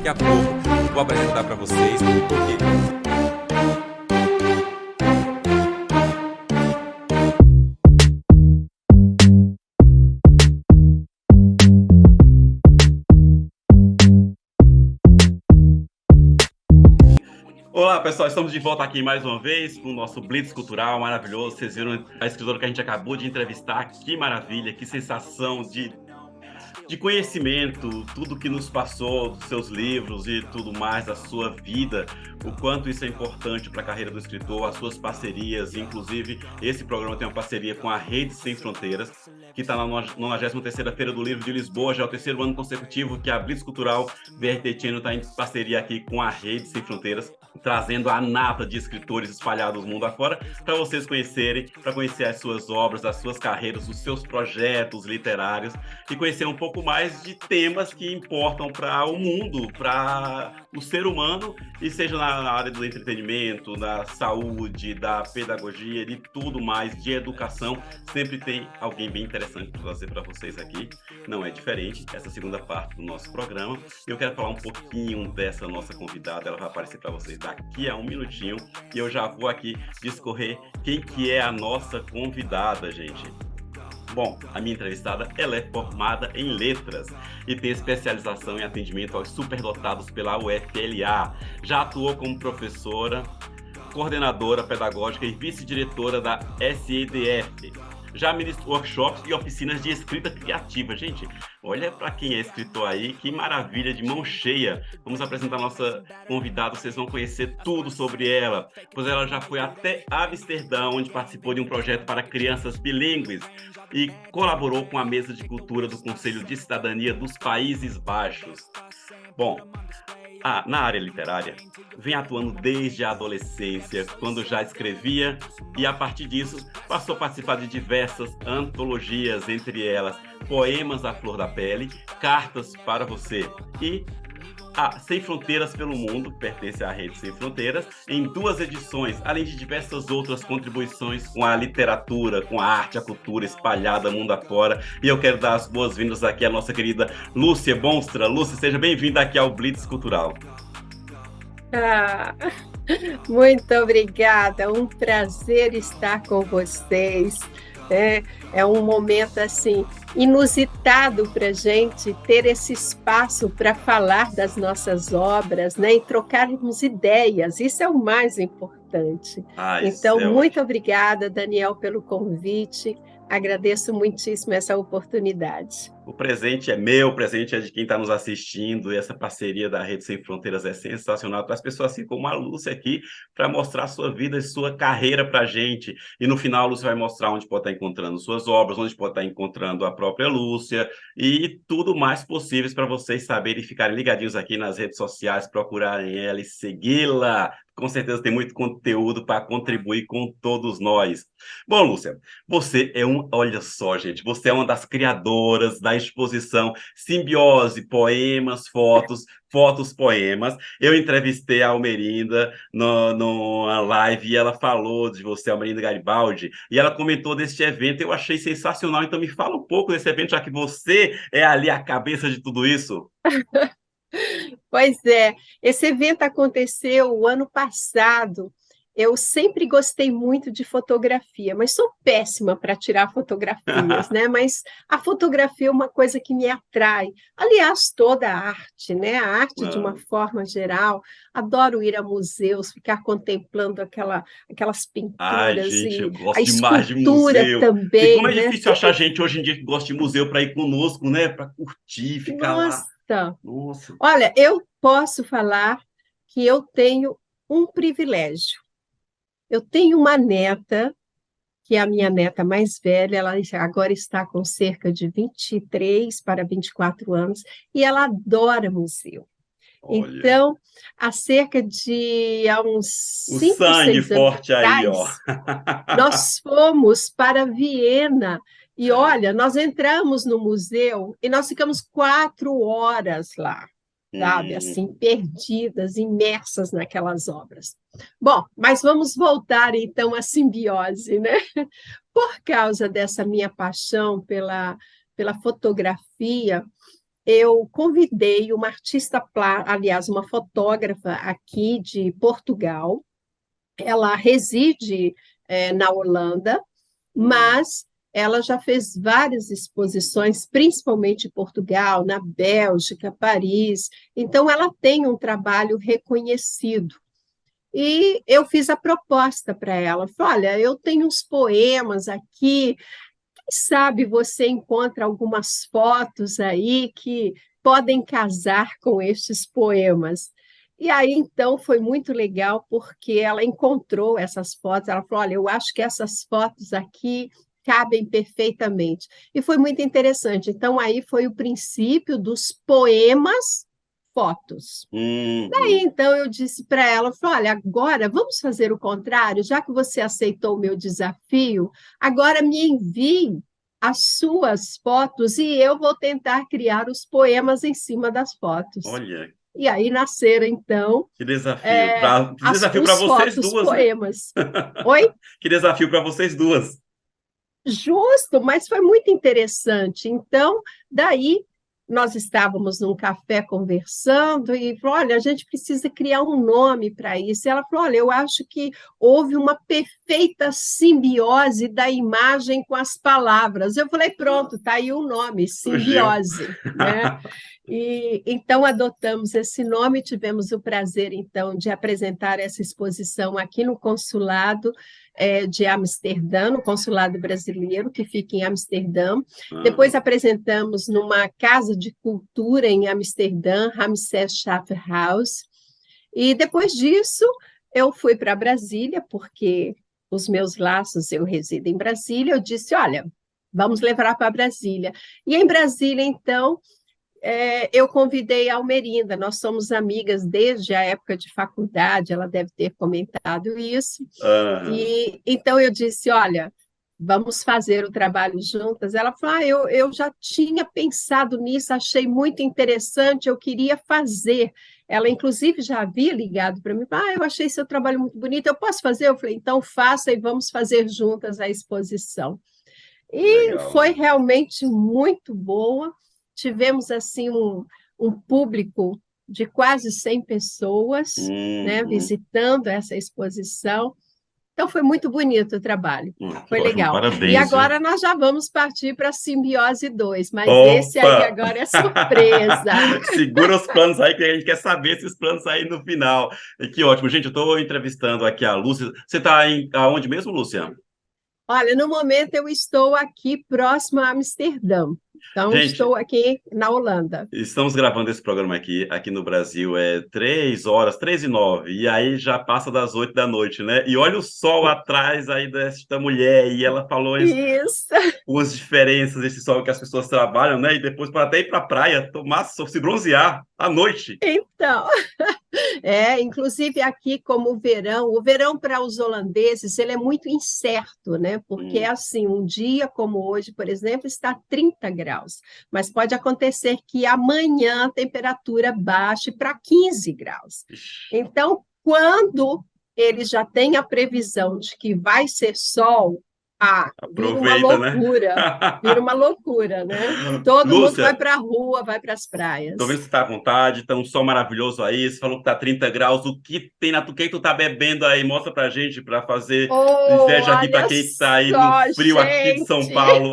daqui a pouco vou apresentar para vocês o porquê. Olá, pessoal, estamos de volta aqui mais uma vez com o nosso Blitz Cultural maravilhoso. Vocês viram a escritora que a gente acabou de entrevistar, que maravilha, que sensação de conhecimento, tudo que nos passou dos seus livros e tudo mais, da sua vida, o quanto isso é importante para a carreira do escritor, as suas parcerias, inclusive esse programa tem uma parceria com a Rede Sem Fronteiras, que está na 93ª Feira do Livro de Lisboa, já é o 3º ano consecutivo que a Blitz Cultural VRT Channel está em parceria aqui com a Rede Sem Fronteiras, trazendo a nata de escritores espalhados no mundo afora, para vocês conhecerem, para conhecer as suas obras, as suas carreiras, os seus projetos literários e conhecer um pouco mais de temas que importam para o mundo, para o ser humano, e seja na área do entretenimento, da saúde, da pedagogia, de tudo mais, de educação, sempre tem alguém bem interessante para trazer para vocês aqui. Não é diferente essa segunda parte do nosso programa. Eu quero falar um pouquinho dessa nossa convidada, ela vai aparecer para vocês daqui a um minutinho, e eu já vou aqui discorrer quem que é a nossa convidada, gente. Bom, a minha entrevistada, ela é formada em letras e tem especialização em atendimento aos superdotados pela UFLA. Já atuou como professora, coordenadora pedagógica e vice-diretora da SEDF. Já ministrou workshops e oficinas de escrita criativa. Gente, olha para quem é escritor aí, que maravilha, de mão cheia. Vamos apresentar a nossa convidada, vocês vão conhecer tudo sobre ela, pois ela já foi até Amsterdã, onde participou de um projeto para crianças bilíngues e colaborou com a Mesa de Cultura do Conselho de Cidadania dos Países Baixos. Bom, na área literária, vem atuando desde a adolescência, quando já escrevia, e a partir disso passou a participar de diversas antologias, entre elas Poemas à Flor da Pele, Cartas para Você e Sem Fronteiras pelo Mundo, que pertence à Rede Sem Fronteiras, em 2 edições, além de diversas outras contribuições com a literatura, com a arte, a cultura espalhada mundo afora. E eu quero dar as boas-vindas aqui à nossa querida Lúcia Bonstra. Lúcia, seja bem-vinda aqui ao Blitz Cultural. Muito obrigada, um prazer estar com vocês. É um momento assim inusitado para a gente ter esse espaço para falar das nossas obras, né, e trocarmos ideias. Isso é o mais importante. Então, muito obrigada, Daniel, pelo convite. Agradeço muitíssimo essa oportunidade. O presente é meu, o presente é de quem está nos assistindo, e essa parceria da Rede Sem Fronteiras é sensacional para as pessoas assim como a Lúcia aqui, para mostrar a sua vida e sua carreira para a gente. E no final a Lúcia vai mostrar onde pode estar encontrando suas obras, onde pode estar encontrando a própria Lúcia e tudo mais possível para vocês saberem e ficarem ligadinhos aqui nas redes sociais, procurarem ela e segui-la. Com certeza tem muito conteúdo para contribuir com todos nós. Bom, Lúcia, você é olha só, gente, você é uma das criadoras da exposição Simbiose, Poemas, Fotos, Fotos, Poemas. Eu entrevistei a Almerinda numa live e ela falou de você, Almerinda Garibaldi, e ela comentou deste evento, eu achei sensacional. Então me fala um pouco desse evento, já que você é ali a cabeça de tudo isso. Pois é, esse evento aconteceu o ano passado. Eu sempre gostei muito de fotografia, mas sou péssima para tirar fotografias, né? Mas a fotografia é uma coisa que me atrai. Aliás, toda a arte, né? A arte de uma forma geral. Adoro ir a museus, ficar contemplando aquelas pinturas. Ai, gente, eu e gosto a demais de escultura museu. também, E como é né? difícil achar gente hoje em dia que gosta de museu para ir conosco, né? Para curtir, ficar lá. Nossa! Olha, eu posso falar que eu tenho um privilégio. Eu tenho uma neta, que é a minha neta mais velha, ela agora está com cerca de 23 para 24 anos, e ela adora museu. Olha. Então, há uns 5, 6 anos forte aí, ó. nós fomos para Viena, e olha, nós entramos no museu e nós ficamos 4 horas lá. Sabe, assim, perdidas, imersas naquelas obras. Bom, mas vamos voltar, então, à simbiose, né? Por causa dessa minha paixão pela fotografia, eu convidei uma artista, aliás, uma fotógrafa aqui de Portugal. Ela reside, na Holanda, Hum, mas ela já fez várias exposições, principalmente em Portugal, na Bélgica, Paris. Então, ela tem um trabalho reconhecido. E eu fiz a proposta para ela. Falei, olha, eu tenho uns poemas aqui, quem sabe você encontra algumas fotos aí que podem casar com estes poemas. E aí, então, foi muito legal, porque ela encontrou essas fotos. Ela falou: olha, eu acho que essas fotos aqui cabem perfeitamente. E foi muito interessante. Então, aí foi o princípio dos poemas fotos. Daí, uhum. então, eu disse para ela, falei, olha, agora vamos fazer o contrário, já que você aceitou o meu desafio, agora me envie as suas fotos e eu vou tentar criar os poemas em cima das fotos. Olha, E aí nasceram, então, que desafio. Que desafio para os vocês fotos duas, né? poemas. Oi? Que desafio para vocês duas. Justo, mas foi muito interessante. Então, daí nós estávamos num café conversando e falou: olha, a gente precisa criar um nome para isso. E ela falou: olha, eu acho que houve uma perfeita simbiose da imagem com as palavras. Eu falei: pronto, está aí o nome, Surgiu. simbiose, né? E então adotamos esse nome, tivemos o prazer então de apresentar essa exposição aqui no consulado, de Amsterdã, no consulado brasileiro que fica em Amsterdã. Depois Aham. apresentamos numa casa de cultura em Amsterdã, Ramses Schaffer House. E depois disso eu fui para Brasília, porque os meus laços, eu resido em Brasília. Eu disse: olha, vamos levar para Brasília. E em Brasília, então, eu convidei a Almerinda, nós somos amigas desde a época de faculdade, ela deve ter comentado isso. Aham. E então eu disse: olha, vamos fazer o trabalho juntas. Ela falou: eu já tinha pensado nisso, achei muito interessante, eu queria fazer. Ela, inclusive, já havia ligado para mim: eu achei seu trabalho muito bonito, eu posso fazer? Eu falei: então faça e vamos fazer juntas a exposição. Que E legal. foi realmente muito boa. Tivemos assim um público de quase 100 pessoas, né, Uhum. visitando essa exposição. Então foi muito bonito o trabalho. Que Foi ótimo, legal. E parabéns, viu? agora nós já vamos partir para a Simbiose 2, mas esse aí Opa! agora é surpresa. Segura os planos aí, que a gente quer saber esses planos aí no final. E que ótimo. Gente, eu estou entrevistando aqui a Lúcia. Você está aonde mesmo, Lúcia? Olha, no momento eu estou aqui próximo a Amsterdã. Então, Gente, estou aqui na Holanda. estamos gravando esse programa aqui no Brasil, 3 horas, 3h09, e aí já passa das 8 da noite, né? E olha o sol atrás aí desta mulher, e ela falou Isso. umas diferenças desse sol que as pessoas trabalham, né? E depois para até ir para a praia, tomar sol, se bronzear à noite. Então, inclusive aqui como o verão para os holandeses, ele é muito incerto, né? Porque é Hum. assim, um dia como hoje, por exemplo, está 30 graus, mas pode acontecer que amanhã a temperatura baixe para 15 graus. Ixi. Então, quando ele já tem a previsão de que vai ser sol, Aproveita, né? vira uma loucura, né? Todo mundo vai Lúcia, para a rua, vai para as tô vendo praias. que você tá à vontade, tá um sol maravilhoso aí, você falou que tá 30 graus, o que tem o que tu tá bebendo aí? Mostra pra gente, pra fazer Oh, inveja aqui pra olha quem tá aí no só, frio aqui de São gente! Paulo.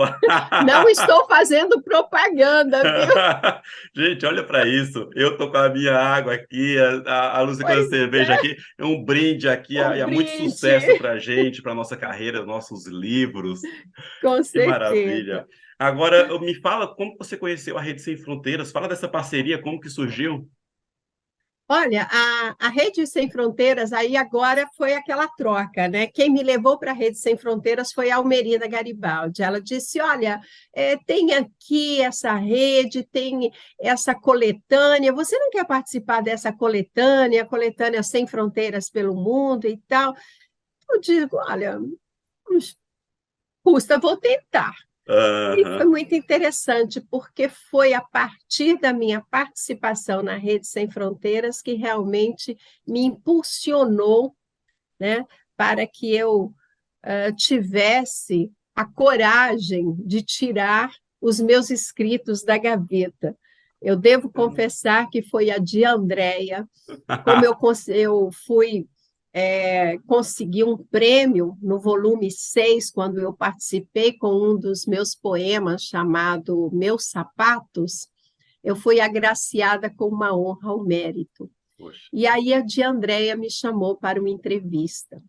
Não estou fazendo propaganda, viu? Gente, olha pra isso, eu tô com a minha água aqui, a Lúcia com a Pois cerveja é, aqui, é um brinde aqui, um e há muito sucesso brinde, pra gente, pra nossa carreira, nossos livros. com Que certeza. maravilha. Agora, me fala como você conheceu a Rede Sem Fronteiras. Fala dessa parceria, como que surgiu? Olha, a Rede Sem Fronteiras, aí agora foi aquela troca, né? Quem me levou para a Rede Sem Fronteiras foi a Almerina Garibaldi. Ela disse: olha, tem aqui essa rede, tem essa coletânea, você não quer participar dessa coletânea, coletânea Sem Fronteiras pelo Mundo e tal? Eu digo: olha, custa, vou tentar. E foi Aham. muito interessante, porque foi a partir da minha participação na Rede Sem Fronteiras que realmente me impulsionou, né, para que eu tivesse a coragem de tirar os meus escritos da gaveta. Eu devo confessar que foi a de Andréia. Como eu fui consegui um prêmio no volume 6 quando eu participei com um dos meus poemas chamado Meus Sapatos, eu fui agraciada com uma honra ao mérito. Poxa. E aí a de Andréia me chamou para uma entrevista.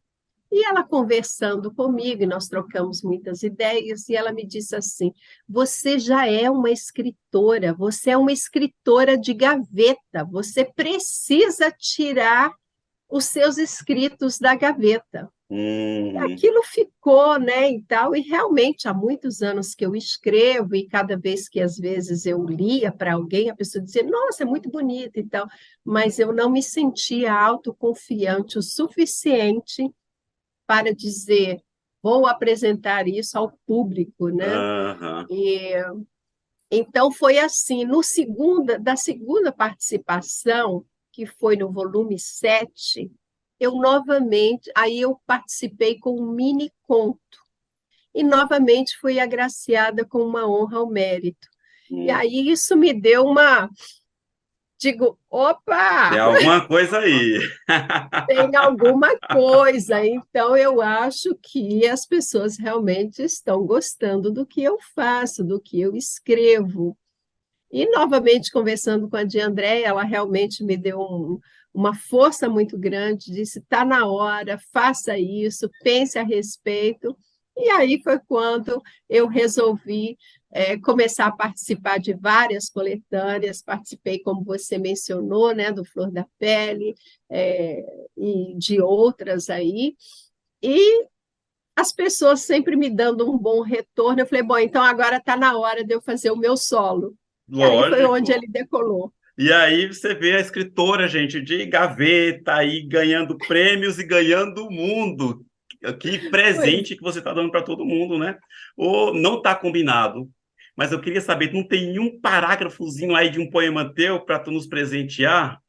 E ela conversando comigo, e nós trocamos muitas ideias, e ela me disse assim: você já é uma escritora, você é uma escritora de gaveta, você precisa tirar os seus escritos da gaveta. E Hum, aquilo ficou, né, e tal, e realmente há muitos anos que eu escrevo, e cada vez que às vezes eu lia para alguém, a pessoa dizia, nossa, é muito bonito e tal, mas eu não me sentia autoconfiante o suficiente para dizer, vou apresentar isso ao público, né? aham. E então foi assim, da segunda participação, que foi no volume 7, eu novamente, aí eu participei com um mini conto e novamente fui agraciada com uma honra ao mérito. E Hum. aí isso me deu digo, Tem opa, alguma coisa aí. tem alguma coisa. Então, eu acho que as pessoas realmente estão gostando do que eu faço, do que eu escrevo. E, novamente, conversando com a de André, ela realmente me deu uma força muito grande, disse, está na hora, faça isso, pense a respeito. E aí foi quando eu resolvi começar a participar de várias coletâneas, participei, como você mencionou, né, do Flor da Pele, é, e de outras aí, e as pessoas sempre me dando um bom retorno. Eu falei, bom, então agora está na hora de eu fazer o meu solo. E aí foi onde Lógico. ele decolou. E aí você vê a escritora, gente, de gaveta aí ganhando prêmios e ganhando o mundo. Que Pois, presente que você está dando para todo mundo, né? Ou não está combinado. Mas eu queria saber, não tem nenhum parágrafozinho aí de um poema teu para tu nos presentear?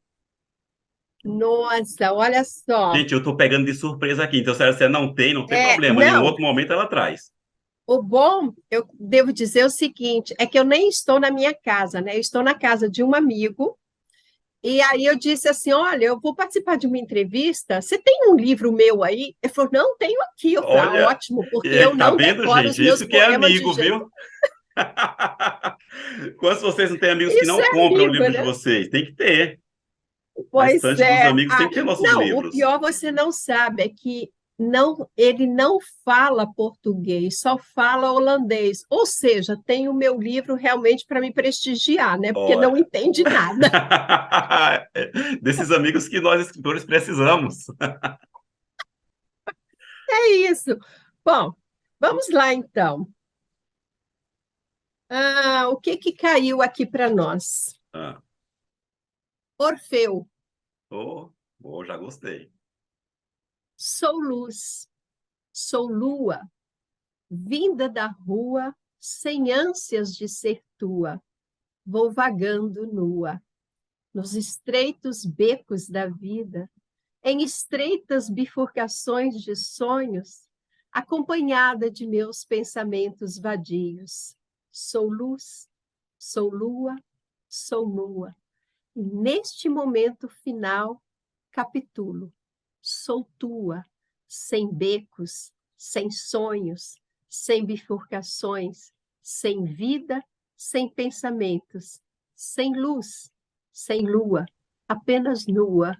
nossa, olha só. Gente, eu estou pegando de surpresa aqui. Então, se você não tem problema. Em um Não, outro momento ela traz. o bom, eu devo dizer o seguinte, é que eu nem estou na minha casa, né? Eu estou na casa de um amigo. E aí eu disse assim, olha, eu vou participar de uma entrevista. Você tem um livro meu aí? Ele falou, não, tenho aqui. Eu falei, ah, Olha, ótimo, porque eu tá não vendo, decoro os gente? meus Isso que é poemas de amigo, jeito. viu? Quantos de vocês não têm amigos que Isso não é compram o amigo, livro de né? vocês? Tem que ter. A Pois estante dos é. amigos tem que ter nossos Não, o livros. pior você não sabe é que ele não fala português, só fala holandês. Ou seja, tem o meu livro realmente para me prestigiar, né? Porque não Olha. entende nada. Desses amigos que nós escritores precisamos. É isso. Bom, vamos lá então. O que que caiu aqui para nós? Ah, Orfeu, já gostei. sou luz, sou lua, vinda da rua, sem ânsias de ser tua, vou vagando nua, nos estreitos becos da vida, em estreitas bifurcações de sonhos, acompanhada de meus pensamentos vadios. Sou luz, sou lua, sou nua. E neste momento final, capitulo. Sou tua, sem becos, sem sonhos, sem bifurcações, sem vida, sem pensamentos, sem luz, sem lua, apenas nua.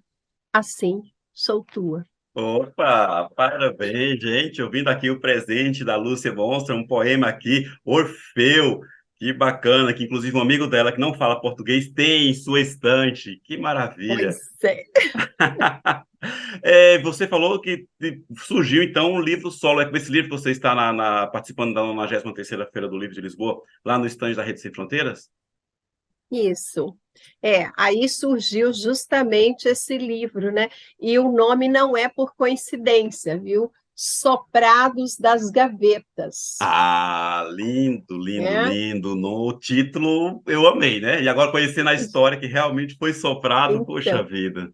Assim, sou tua. Opa, parabéns, gente. Ouvindo aqui o presente da Lúcia Monstra, um poema aqui, Orfeu. Que bacana, que inclusive um amigo dela que não fala português tem em sua estante. Que maravilha. Pois é. Você falou que surgiu então um livro solo. É com esse livro que você está participando da 93ª Feira do Livro de Lisboa, lá no estande da Rede Sem Fronteiras? Isso. Aí surgiu justamente esse livro, né? E o nome não é por coincidência, viu? Soprados das Gavetas. Ah, lindo, lindo, Né? lindo. No título eu amei, né? E agora conhecendo a história que realmente foi soprado, poxa Então, vida.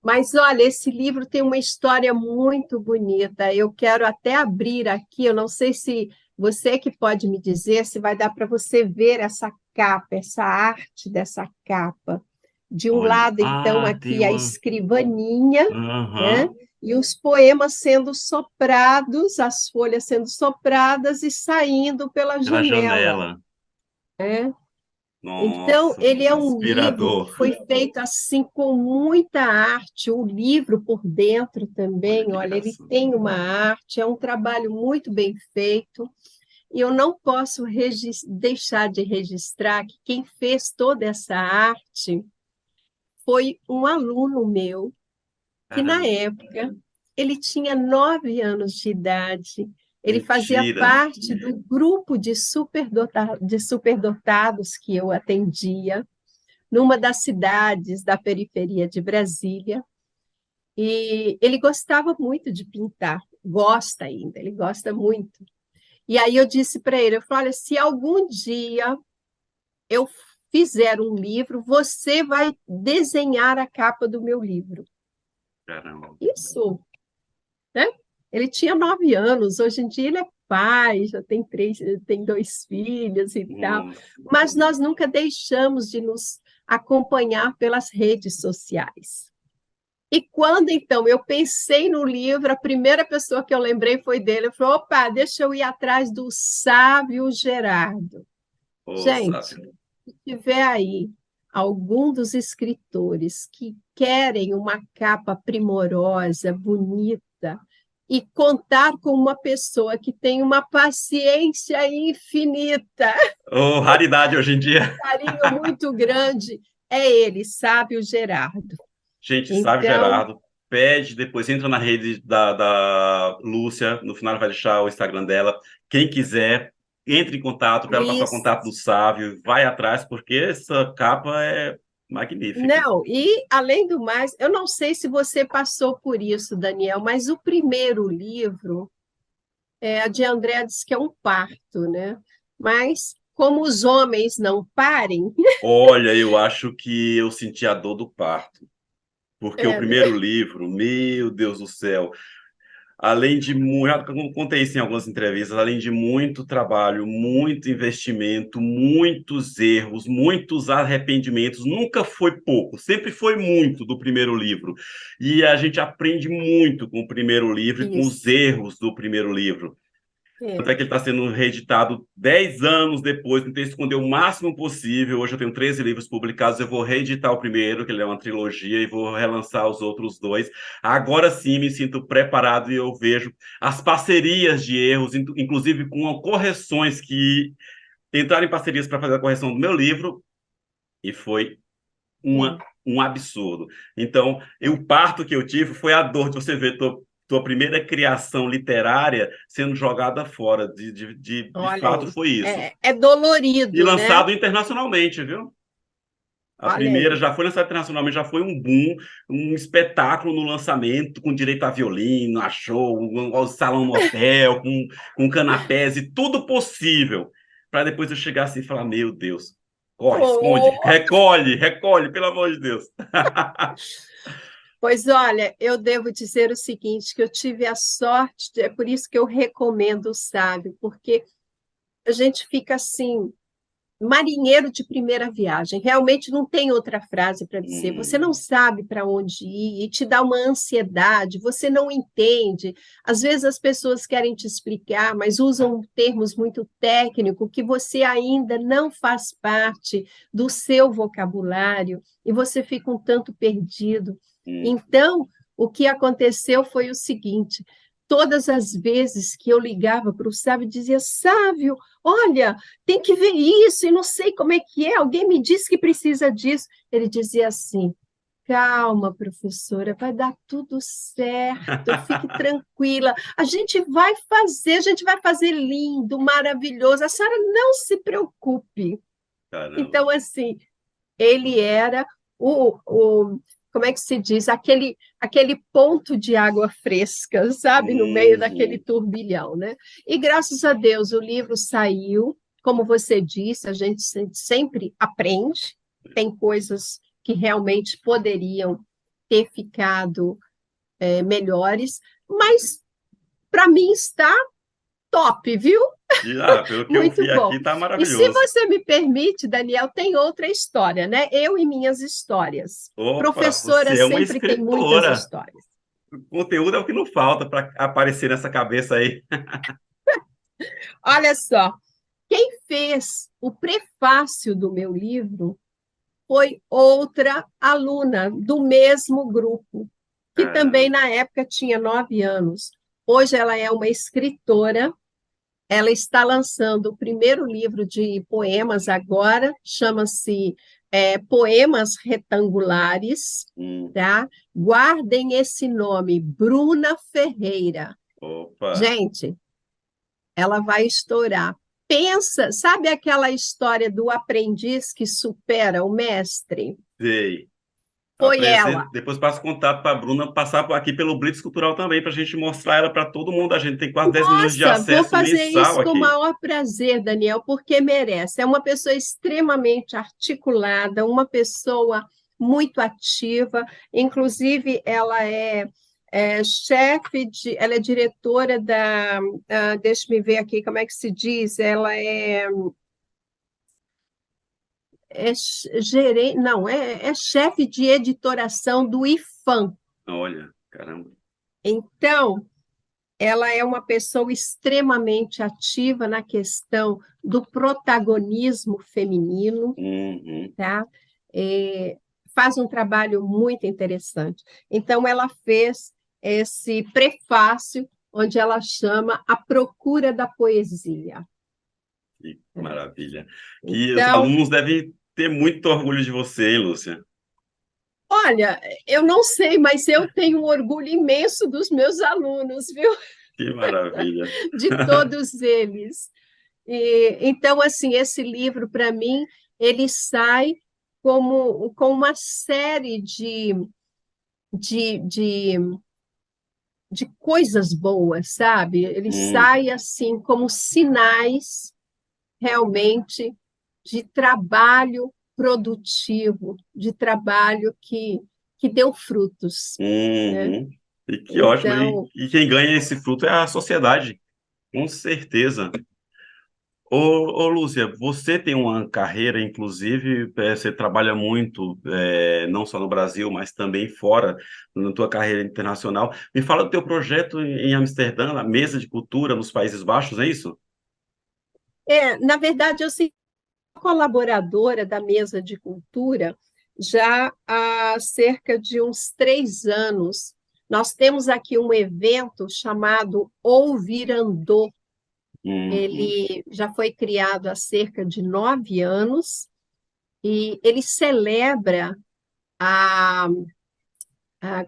mas olha, esse livro tem uma história muito bonita. Eu quero até abrir aqui, eu não sei se você que pode me dizer se vai dar para você ver essa capa, essa arte dessa capa. De um Olha, lado, então, tem aqui a uma. escrivaninha, né? Aham, E os poemas sendo soprados, as folhas sendo sopradas e saindo pela pela janela, janela. né? Então, Nossa, ele é um livro que inspirador. foi feito assim com muita arte, o livro por dentro Olha também, que olha, ele graça. tem uma arte, é um trabalho muito bem feito, e eu não posso deixar de registrar que quem fez toda essa arte foi um aluno meu, que na Caramba, época ele tinha 9 anos de idade, ele fazia mentira. parte do grupo de superdotados que eu atendia, numa das cidades da periferia de Brasília, e ele gostava muito de pintar, gosta ainda, ele gosta muito. E aí eu disse para ele, eu falei, olha, se algum dia eu fizer um livro, você vai desenhar a capa do meu livro. Caramba. Isso, né? Ele tinha 9 anos, hoje em dia ele é pai, já tem tem 2 filhos e tal, Nossa. mas nós nunca deixamos de nos acompanhar pelas redes sociais. E quando, então, eu pensei no livro, a primeira pessoa que eu lembrei foi dele. Eu falei, opa, deixa eu ir atrás do Sávio Gerardo. Ô, Gente, sábio. se tiver aí algum dos escritores que querem uma capa primorosa, bonita, e contar com uma pessoa que tem uma paciência infinita, Ô, raridade hoje em um dia. carinho muito grande, é ele, Sávio Gerardo. Gente, sabe, Então, Gerardo, pede, depois entra na rede da Lúcia, no final vai deixar o Instagram dela. Quem quiser, entre em contato para ela passar o isso. contato do Sávio, vai atrás, porque essa capa é magnífica. Não, e além do mais, eu não sei se você passou por isso, Daniel, mas o primeiro livro, a de André diz que é um parto, né? Mas como os homens não parem, Olha, eu acho que eu senti a dor do parto, porque o né? primeiro livro, meu Deus do céu, além de muito, eu contei isso em algumas entrevistas, além de muito trabalho, muito investimento, muitos erros, muitos arrependimentos, nunca foi pouco, sempre foi muito do primeiro livro. E a gente aprende muito com o primeiro livro e com os Isso. erros do primeiro livro. Tanto É. é que ele está sendo reeditado 10 anos depois, tentei esconder o máximo possível. Hoje eu tenho 13 livros publicados, eu vou reeditar o primeiro, que ele é uma trilogia, e vou relançar os outros dois. Agora sim me sinto preparado e eu vejo as parcerias de erros, inclusive com correções que entraram em parcerias para fazer a correção do meu livro, e foi É. um absurdo. Então, o parto que eu tive foi a dor de você ver tua primeira criação literária sendo jogada fora. De Olha fato, aí, foi isso. é E dolorido, né? lançado internacionalmente, viu? A Olha primeira aí. já foi lançada internacionalmente, já foi um boom, um espetáculo no lançamento, com direito a violino, a show, um salão no hotel, com canapés e tudo possível. Para depois eu chegar assim e falar: Meu Deus, corre, esconde, Oh, recolhe, recolhe, pelo amor de Deus. pois olha, eu devo dizer o seguinte, que eu tive a sorte, é por isso que eu recomendo o Sábio, porque a gente fica assim, marinheiro de primeira viagem, realmente não tem outra frase para dizer. Você não Hum, sabe para onde ir e te dá uma ansiedade, você não entende. Às vezes as pessoas querem te explicar, mas usam termos muito técnicos que você ainda não faz parte do seu vocabulário e você fica um tanto perdido. hum. Então, o que aconteceu foi o seguinte: todas as vezes que eu ligava para o Sávio, dizia, Sávio, olha, tem que ver isso, e não sei como é que é, alguém me disse que precisa disso. Ele dizia assim, calma, professora, vai dar tudo certo, fique tranquila, a gente vai fazer lindo, maravilhoso, a senhora não se preocupe. Caramba. Então, assim, ele era como é que se diz, aquele ponto de água fresca, sabe, no meio daquele Uhum. turbilhão, né? E graças a Deus o livro saiu, como você disse, a gente sempre aprende, tem coisas que realmente poderiam ter ficado melhores, mas para mim está top, viu? Pelo que eu Muito vi bom. aqui, tá E se maravilhoso. você me permite, Daniel, tem outra história, né? Eu e minhas histórias. Opa, Professora você é uma sempre tem muitas escritora. histórias. O conteúdo é o que não falta para aparecer nessa cabeça aí. Olha só, quem fez o prefácio do meu livro foi outra aluna do mesmo grupo, que também Caramba. na época tinha 9 anos. Hoje ela é uma escritora. Ela está lançando o primeiro livro de poemas agora, chama-se Poemas Retangulares, Hum, tá? Guardem esse nome, Bruna Ferreira. opa, Gente, ela vai estourar. Pensa, sabe aquela história do aprendiz que supera o mestre? sei. Foi ela. Apresento, depois passo contato para a Bruna passar aqui pelo Blitz Cultural também, para a gente mostrar ela para todo mundo. A gente tem quase 10 milhões de Nossa, vou acesso fazer mensal isso com o aqui. maior prazer, Daniel, porque merece. É uma pessoa extremamente articulada, uma pessoa muito ativa. Inclusive, ela ela é diretora deixa-me ver aqui como é que se diz, ela gerente, não, é chefe de editoração do IFAM. Olha, caramba. Então, ela é uma pessoa extremamente ativa na questão do protagonismo feminino, Uhum. tá? É, faz um trabalho muito interessante. Então, ela fez esse prefácio, onde ela chama A Procura da Poesia. Que maravilha. Que os Então, alunos devem ter muito orgulho de você, hein, Lúcia? olha, eu não sei, mas eu tenho um orgulho imenso dos meus alunos, viu? Que maravilha. De todos eles. Então, assim, esse livro, para mim, ele sai com uma série de, de, de coisas boas, sabe? Ele Hum, sai, assim, como sinais, realmente, de trabalho produtivo, de trabalho que deu frutos, né? uhum. E que ótimo. Então, E quem ganha esse fruto é a sociedade, com certeza. Ô, Lúcia, você tem uma carreira, inclusive, você trabalha muito, não só no Brasil, mas também fora, na tua carreira internacional. Me fala do teu projeto em Amsterdã, na Mesa de Cultura nos Países Baixos, é isso? na verdade, eu sou colaboradora da Mesa de Cultura já há cerca de uns 3 anos. Nós temos aqui um evento chamado Ouvirandô. Uhum, Ele já foi criado há cerca de 9 anos e ele celebra a,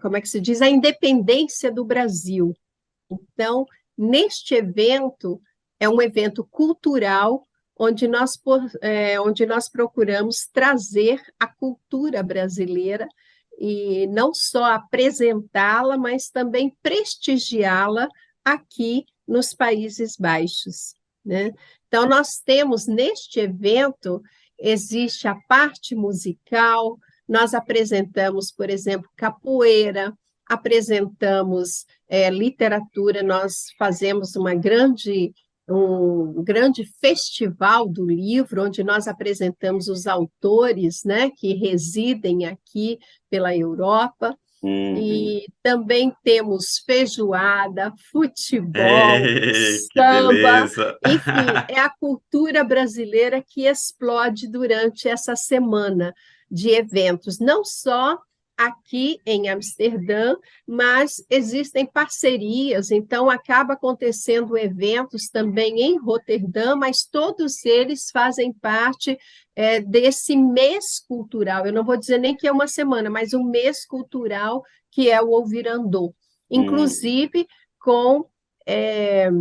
como é que se diz, a independência do Brasil. Então, neste evento, é um evento cultural onde nós procuramos trazer a cultura brasileira e não só apresentá-la, mas também prestigiá-la aqui nos Países Baixos, né? Então, nós temos neste evento, existe a parte musical, nós apresentamos, por exemplo, capoeira, apresentamos literatura, nós fazemos um grande festival do livro, onde nós apresentamos os autores, né, que residem aqui pela Europa, uhum. e também temos feijoada, futebol, Que samba, beleza! enfim, é a cultura brasileira que explode durante essa semana de eventos, não só aqui em Amsterdã, mas existem parcerias, então acaba acontecendo eventos também em Roterdã, mas todos eles fazem parte desse mês cultural. Eu não vou dizer nem que é uma semana, mas um mês cultural que é o Ouvirandô, Uhum. inclusive com é,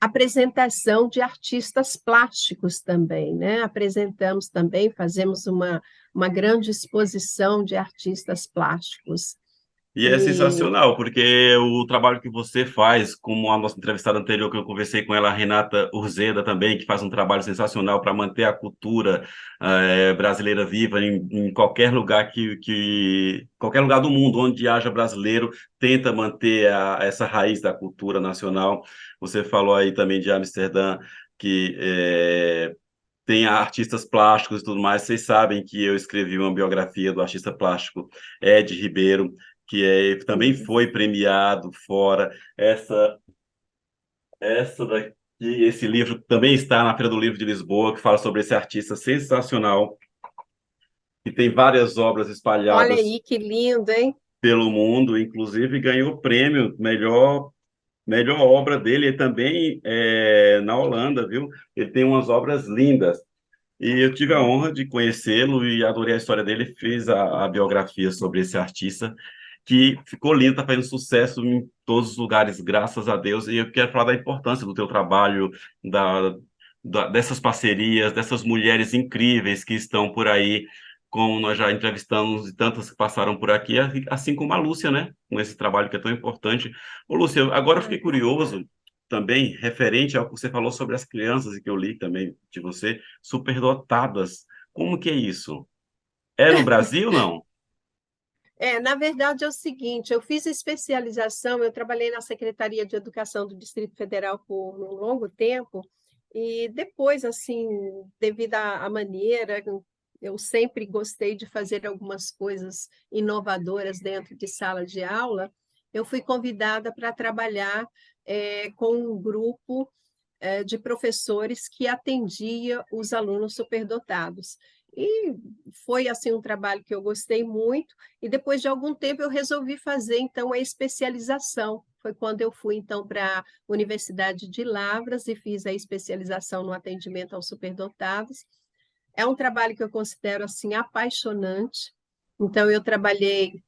apresentação de artistas plásticos também, né? Apresentamos também, fazemos uma grande exposição de artistas plásticos. E é sensacional, porque o trabalho que você faz, como a nossa entrevistada anterior, que eu conversei com ela, a Renata Urzeda também, que faz um trabalho sensacional para manter a cultura brasileira viva em qualquer lugar qualquer lugar do mundo onde haja brasileiro, tenta manter essa raiz da cultura nacional. Você falou aí também de Amsterdã, que tem artistas plásticos e tudo mais. Vocês sabem que eu escrevi uma biografia do artista plástico Ed Ribeiro, que também Uhum. foi premiado fora. Essa daqui, esse livro também está na Feira do Livro de Lisboa, que fala sobre esse artista sensacional, que tem várias obras Olha espalhadas aí que lindo, hein? pelo mundo, inclusive ganhou o prêmio melhor obra dele também na Holanda, viu? Ele tem umas obras lindas. E eu tive a honra de conhecê-lo e adorei a história dele. Fiz a biografia sobre esse artista, que ficou lindo, está fazendo sucesso em todos os lugares, graças a Deus. E eu quero falar da importância do teu trabalho, dessas parcerias, dessas mulheres incríveis que estão por aí, como nós já entrevistamos e tantas que passaram por aqui, assim como a Lúcia, né? Com esse trabalho que é tão importante. Ô, Lúcia, agora eu fiquei curioso também, referente ao que você falou sobre as crianças, e que eu li também de você, superdotadas. Como que é isso? É no Brasil, não? Na verdade é o seguinte, eu fiz especialização, eu trabalhei na Secretaria de Educação do Distrito Federal por um longo tempo, e depois, assim, devido à maneira, eu sempre gostei de fazer algumas coisas inovadoras dentro de sala de aula, eu fui convidada para trabalhar com um grupo de professores que atendia os alunos superdotados. E foi assim um trabalho que eu gostei muito, e depois de algum tempo eu resolvi fazer então a especialização. Foi quando eu fui então para a Universidade de Lavras e fiz a especialização no atendimento aos superdotados. É um trabalho que eu considero assim apaixonante. Então eu trabalhei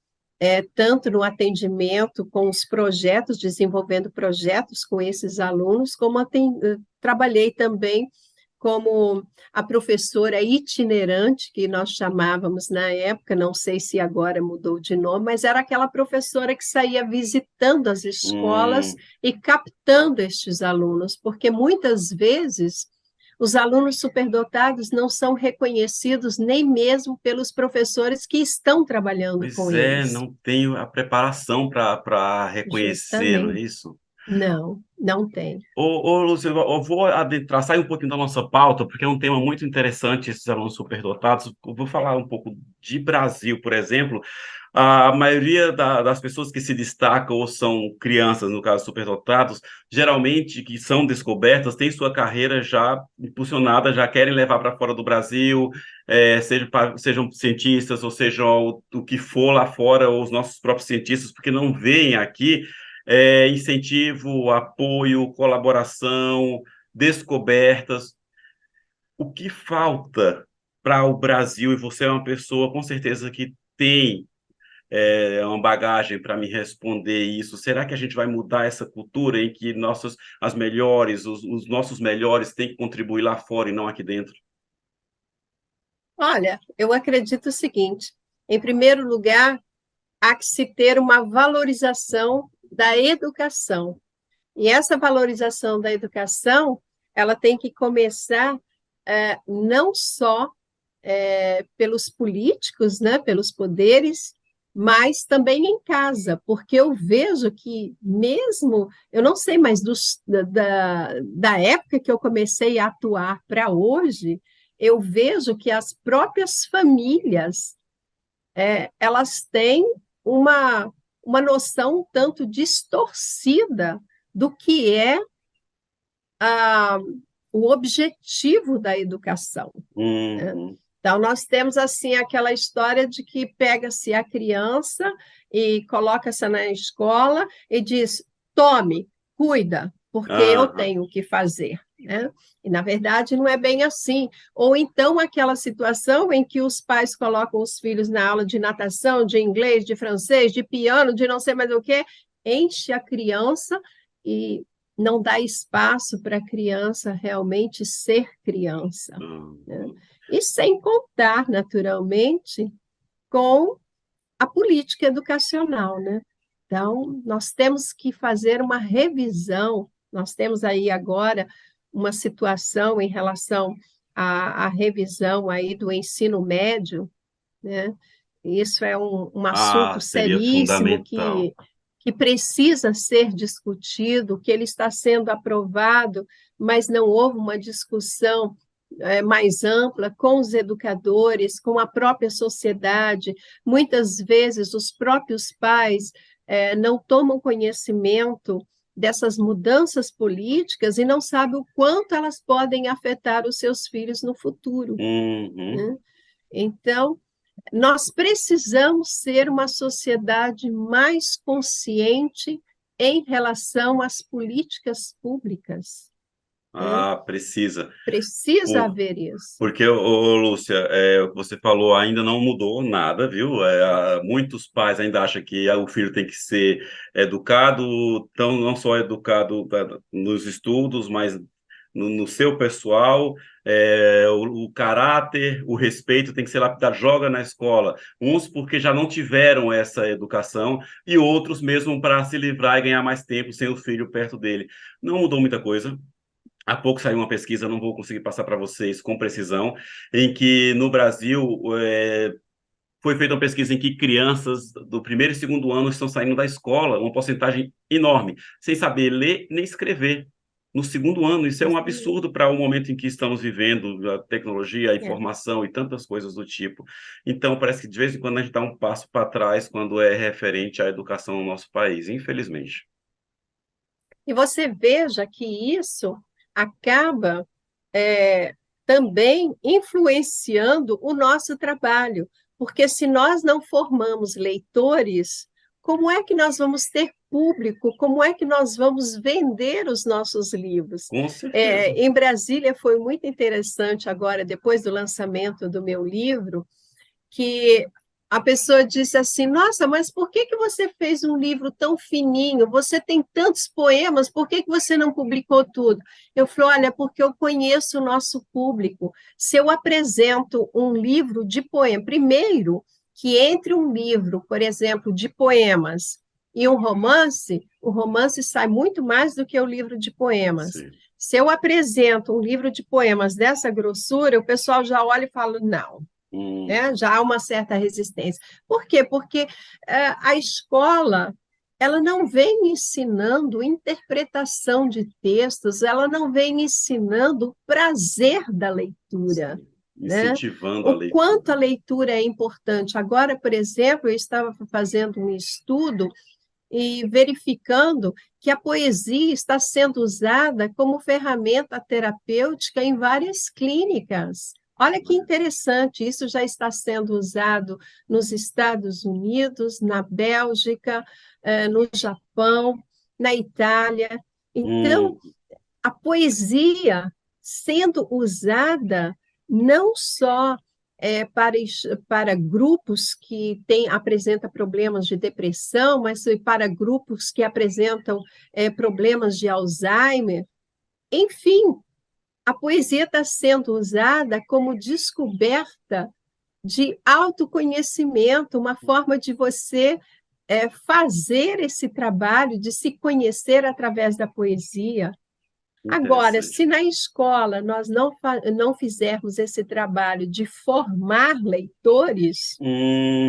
tanto no atendimento com os projetos, desenvolvendo projetos com esses alunos, como trabalhei também como a professora itinerante, que nós chamávamos na época, não sei se agora mudou de nome, mas era aquela professora que saía visitando as escolas Hum, e captando estes alunos, porque muitas vezes os alunos superdotados não são reconhecidos nem mesmo pelos professores que estão trabalhando com pois é, eles. não tenho a preparação para reconhecer, não é Justamente. isso? Não, não tem. Lúcio, eu vou adentrar, sair um pouquinho da nossa pauta, porque é um tema muito interessante, esses alunos superdotados. Eu vou falar um pouco de Brasil, por exemplo. A maioria das pessoas que se destacam ou são crianças, no caso, superdotados, geralmente que são descobertas, têm sua carreira já impulsionada, já querem levar para fora do Brasil, sejam cientistas ou sejam o que for lá fora, ou os nossos próprios cientistas, porque não veem aqui incentivo, apoio, colaboração, descobertas. O que falta para o Brasil, e você é uma pessoa com certeza que tem uma bagagem para me responder isso. Será que a gente vai mudar essa cultura em que as melhores, os nossos melhores têm que contribuir lá fora e não aqui dentro? Olha, eu acredito o seguinte: em primeiro lugar, há que se ter uma valorização da educação. E essa valorização da educação, ela tem que começar não só pelos políticos, né, pelos poderes, mas também em casa, porque eu vejo que mesmo, eu não sei, mas da época que eu comecei a atuar para hoje, eu vejo que as próprias famílias, elas têm uma noção um tanto distorcida do que é a, o objetivo da educação, né? Uhum. Então, nós temos assim aquela história de que pega-se a criança e coloca-se na escola e diz: tome, cuida, porque eu Aham. tenho que fazer, né? E, na verdade, não é bem assim. Ou então aquela situação em que os pais colocam os filhos na aula de natação, de inglês, de francês, de piano, de não sei mais o quê, enche a criança e não dá espaço para a criança realmente ser criança, né? Uhum. E sem contar, naturalmente, com a política educacional, né? Então, nós temos que fazer uma revisão. Nós temos aí agora uma situação em relação à revisão aí do ensino médio, né? Isso é um assunto Ah, seria seríssimo fundamental. que precisa ser discutido, que ele está sendo aprovado, mas não houve uma discussão mais ampla com os educadores, com a própria sociedade. Muitas vezes os próprios pais não tomam conhecimento dessas mudanças políticas e não sabem o quanto elas podem afetar os seus filhos no futuro, Uhum. né? Então, nós precisamos ser uma sociedade mais consciente em relação às políticas públicas, né? Ah, precisa. Precisa haver isso. Porque, Lúcia, o que você falou ainda não mudou nada, viu? Muitos pais ainda acham que o filho tem que ser educado, tão, não só educado nos estudos, mas no seu pessoal, o caráter, o respeito tem que ser lapidado, joga na escola. Uns porque já não tiveram essa educação e outros mesmo para se livrar e ganhar mais tempo sem o filho perto dele. Não mudou muita coisa. Há pouco saiu uma pesquisa, não vou conseguir passar para vocês com precisão, em que no Brasil foi feita uma pesquisa em que crianças do primeiro e segundo ano estão saindo da escola, uma porcentagem enorme, sem saber ler nem escrever. No segundo ano, isso é um absurdo para o momento em que estamos vivendo, a tecnologia, a É. informação e tantas coisas do tipo. Então, parece que de vez em quando a gente dá um passo para trás quando é referente à educação no nosso país, infelizmente. E você veja que isso acaba também influenciando o nosso trabalho, porque se nós não formamos leitores, como é que nós vamos ter público? Como é que nós vamos vender os nossos livros? Com certeza. Em Brasília foi muito interessante agora, depois do lançamento do meu livro, que a pessoa disse assim: Nossa, mas por que que você fez um livro tão fininho? Você tem tantos poemas, por que que você não publicou tudo? Eu falei: Olha, porque eu conheço o nosso público. Se eu apresento um livro de poema, primeiro, que entre um livro, por exemplo, de poemas e um romance, o romance sai muito mais do que o livro de poemas. Sim. Se eu apresento um livro de poemas dessa grossura, o pessoal já olha e fala: Não, né? Hum. Já há uma certa resistência. Por quê? Porque a escola ela não vem ensinando interpretação de textos, ela não vem ensinando o prazer da leitura, Sim. né? Incentivando a O quanto a leitura. leitura é importante. Agora, por exemplo, eu estava fazendo um estudo e verificando que a poesia está sendo usada como ferramenta terapêutica em várias clínicas. Olha que interessante, isso já está sendo usado nos Estados Unidos, na Bélgica, no Japão, na Itália. Então, Hum, a poesia sendo usada não só para grupos que apresentam problemas de depressão, mas para grupos que apresentam problemas de Alzheimer. Enfim, a poesia está sendo usada como descoberta de autoconhecimento, uma forma de você fazer esse trabalho, de se conhecer através da poesia. Agora, se interessante. na escola nós não fizermos esse trabalho de formar leitores,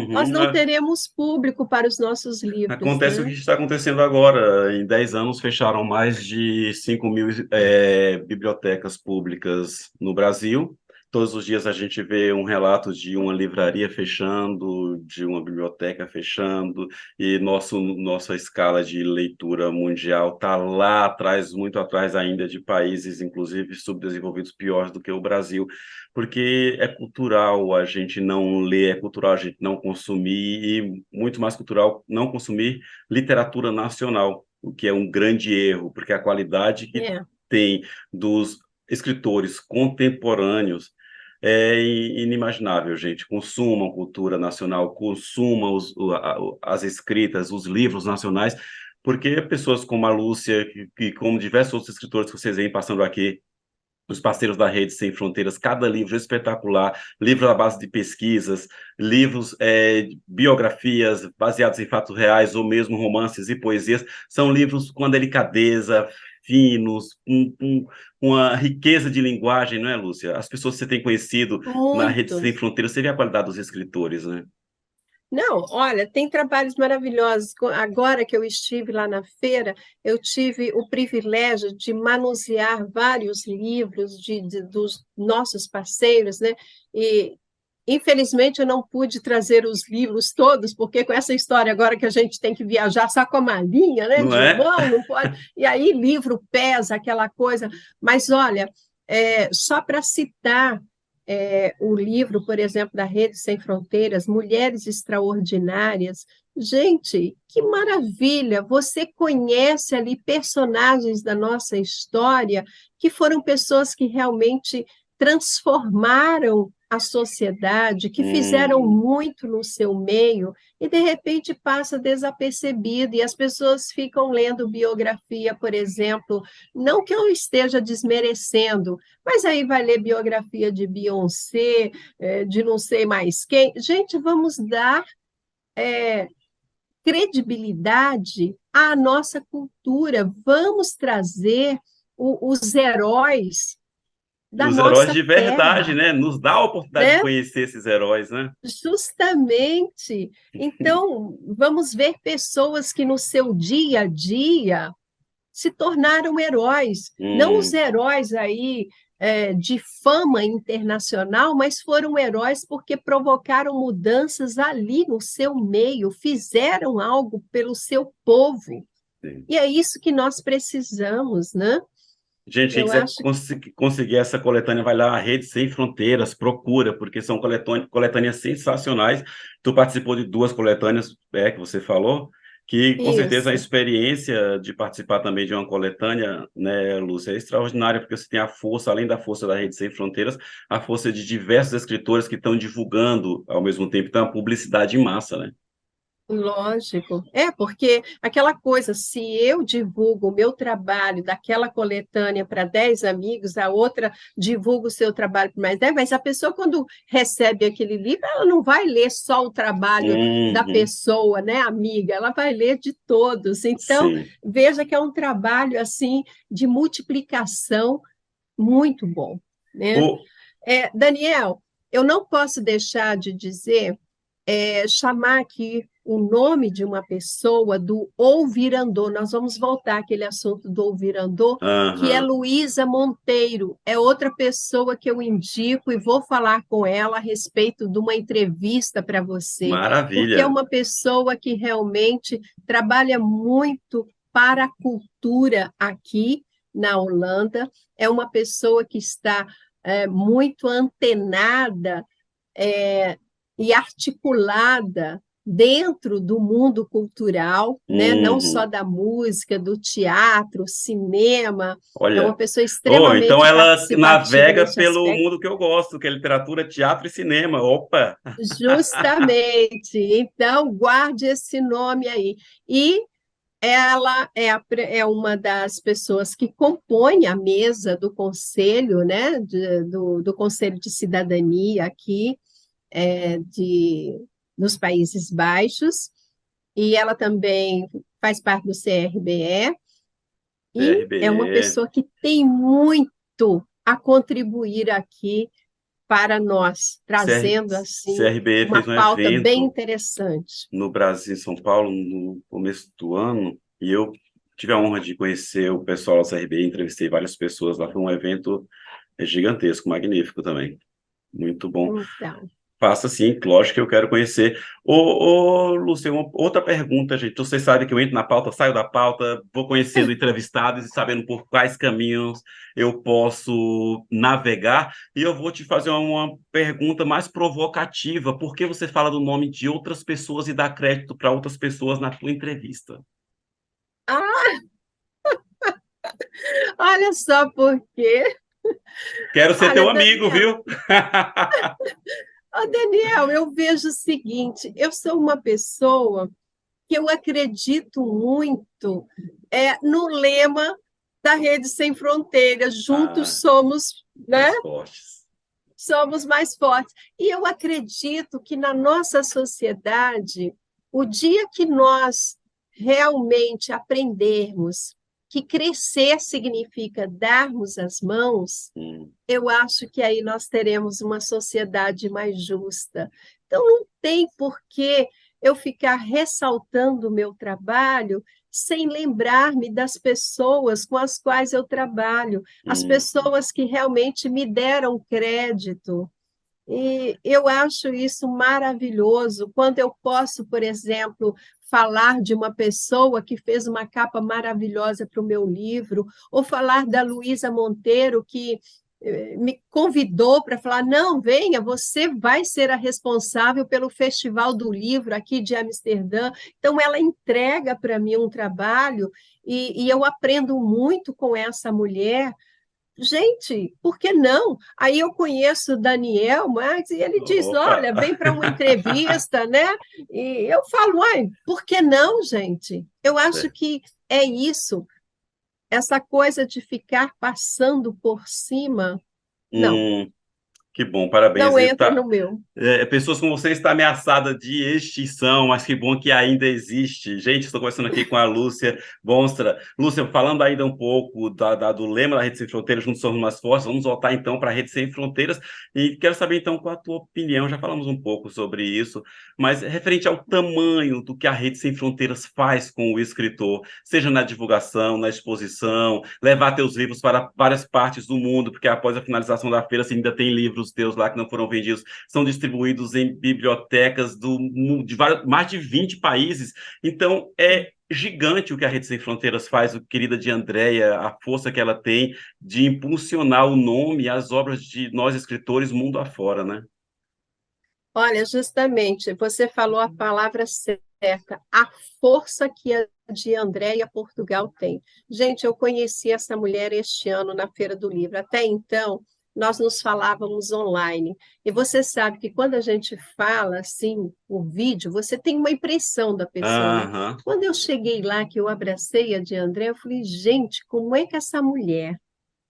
nós Uhum. não teremos público para os nossos livros, Acontece o que né? está acontecendo agora. Em 10 anos, fecharam mais de 5.000 bibliotecas públicas no Brasil. Todos os dias a gente vê um relato de uma livraria fechando, de uma biblioteca fechando, e nossa escala de leitura mundial está lá atrás, muito atrás ainda de países, inclusive subdesenvolvidos, piores do que o Brasil, porque é cultural a gente não ler, é cultural a gente não consumir, e muito mais cultural não consumir literatura nacional, o que é um grande erro, porque a qualidade que É, tem dos escritores contemporâneos é inimaginável, gente. Consumam cultura nacional, consumam as escritas, os livros nacionais, porque pessoas como a Lúcia, como diversos outros escritores que vocês vêm passando aqui, os parceiros da Rede Sem Fronteiras, cada livro espetacular, livro à base de pesquisas, livros, biografias baseados em fatos reais, ou mesmo romances e poesias, são livros com a delicadeza, finos, com a riqueza de linguagem, não é, Lúcia? As pessoas que você tem conhecido na Rede Muito. Sem Fronteiras, você vê a qualidade dos escritores, né? Não, olha, tem trabalhos maravilhosos. Agora que eu estive lá na feira, eu tive o privilégio de manusear vários livros dos nossos parceiros, né? E, infelizmente, eu não pude trazer os livros todos, porque com essa história agora que a gente tem que viajar só com a malinha, né, Não de é? mão, não pode. E aí livro pesa, aquela coisa. Mas, olha, só para citar o livro, por exemplo, da Rede Sem Fronteiras, Mulheres Extraordinárias. Gente, que maravilha! Você conhece ali personagens da nossa história que foram pessoas que realmente transformaram a sociedade, que fizeram Hum, muito no seu meio e de repente passa desapercebido e as pessoas ficam lendo biografia, por exemplo, não que eu esteja desmerecendo, mas aí vai ler biografia de Beyoncé, de não sei mais quem. Gente, vamos dar credibilidade à nossa cultura, vamos trazer os heróis da os heróis nossa de verdade, terra, né? Nos dá a oportunidade de né? conhecer esses heróis, né? Justamente. Então, vamos ver pessoas que no seu dia a dia se tornaram heróis, não os Hum. heróis aí de fama internacional, mas foram heróis porque provocaram mudanças ali no seu meio, fizeram algo pelo seu povo. Sim. E é isso que nós precisamos, né? Gente, quem Eu quiser acho conseguir essa coletânea, vai lá, a Rede Sem Fronteiras, procura, porque são coletâneas sensacionais. Tu participou de duas coletâneas, que você falou, que com certeza a isso. experiência de participar também de uma coletânea, né, Lúcia, é extraordinária, porque você tem a força, além da força da Rede Sem Fronteiras, a força de diversos escritores que estão divulgando ao mesmo tempo, então é uma publicidade em massa, né? Lógico. Porque aquela coisa, se eu divulgo o meu trabalho daquela coletânea para 10 amigos, a outra divulga o seu trabalho para mais 10, mas a pessoa, quando recebe aquele livro, ela não vai ler só o trabalho da Uhum, pessoa, né, amiga, ela vai ler de todos. Então, sim. veja que é um trabalho assim de multiplicação muito bom, né? O, Daniel, eu não posso deixar de dizer chamar aqui o nome de uma pessoa do ouvirandô. Nós vamos voltar àquele assunto do ouvirandô, que é aham, Luísa Monteiro. É outra pessoa que eu indico e vou falar com ela a respeito de uma entrevista para você, porque é maravilha. uma pessoa que realmente trabalha muito para a cultura aqui na Holanda, é uma pessoa que está muito antenada é, e articulada dentro do mundo cultural, né? Não só Uhum. da música, do teatro, cinema. É uma Olha, pessoa então extremamente ela participativa navega nesse pelo aspecto. mundo que eu gosto, que é literatura, teatro e cinema. Opa! Justamente. Então, guarde esse nome aí. E ela é uma das pessoas que compõe a mesa do conselho, né, do Conselho de Cidadania aqui, é, de, nos Países Baixos, e ela também faz parte do CRBE, e é uma CRBE, pessoa que tem muito a contribuir aqui para nós, CR, trazendo assim CRBE uma fez um pauta bem evento interessante. no Brasil, em São Paulo, no começo do ano, e eu tive a honra de conhecer o pessoal da CRBE, entrevistei várias pessoas lá. Foi um evento gigantesco, magnífico também. Muito bom. Então, Faça sim, lógico que eu quero conhecer. Lúcio, outra pergunta, gente. Você sabe que eu entro na pauta, saio da pauta, vou conhecendo entrevistados e sabendo por quais caminhos eu posso navegar. E eu vou te fazer uma pergunta mais provocativa. Por que você fala do nome de outras pessoas e dá crédito para outras pessoas na tua entrevista? ah, olha só por quê. Quero ser Olha, teu amigo, Daniel, viu? Daniel, eu vejo o seguinte, eu sou uma pessoa que eu acredito muito no lema da Rede Sem Fronteiras. Ah, Juntos somos, né? mais fortes. Somos mais fortes. E eu acredito que na nossa sociedade, o dia que nós realmente aprendermos que crescer significa darmos as mãos, Hum, eu acho que aí nós teremos uma sociedade mais justa. Então, não tem por que eu ficar ressaltando o meu trabalho sem lembrar-me das pessoas com as quais eu trabalho, as hum, pessoas que realmente me deram crédito. E eu acho isso maravilhoso, quando eu posso, por exemplo, falar de uma pessoa que fez uma capa maravilhosa para o meu livro, ou falar da Luísa Monteiro, que me convidou para falar: não, venha, você vai ser a responsável pelo Festival do Livro aqui de Amsterdã. Então, ela entrega para mim um trabalho e eu aprendo muito com essa mulher. Gente, por que não? Aí eu conheço o Daniel Marques e ele diz: opa! olha, vem para uma entrevista, né? E eu falo: ai, por que não, gente? Eu acho É. que é isso, essa coisa de ficar passando por cima, não, Hum, que bom, parabéns. não E entra tá, no meu. pessoas como você está ameaçada de extinção, mas que bom que ainda existe. Gente, estou conversando aqui com a Lúcia Bonstra. Lúcia, falando ainda um pouco do lema da Rede Sem Fronteiras, Juntos Somos Mais Fortes, vamos voltar então para a Rede Sem Fronteiras e quero saber então qual a tua opinião, já falamos um pouco sobre isso, mas referente ao tamanho do que a Rede Sem Fronteiras faz com o escritor, seja na divulgação, na exposição, levar teus livros para várias partes do mundo, porque após a finalização da feira, você ainda tem livros teus lá que não foram vendidos, são distribuídos em bibliotecas de mais de 20 países. Então, é gigante o que a Rede Sem Fronteiras faz, o querida de Andréia, a força que ela tem de impulsionar o nome e as obras de nós escritores mundo afora, né? Olha, justamente, você falou a palavra certa, a força que a de Andréia Portugal tem. Gente, eu conheci essa mulher este ano na Feira do Livro. Até então, nós nos falávamos online. E você sabe que quando a gente fala assim, por vídeo, você tem uma impressão da pessoa, né? Aham. Quando eu cheguei lá, que eu abracei a de Andréia, eu falei: gente, como é que essa mulher,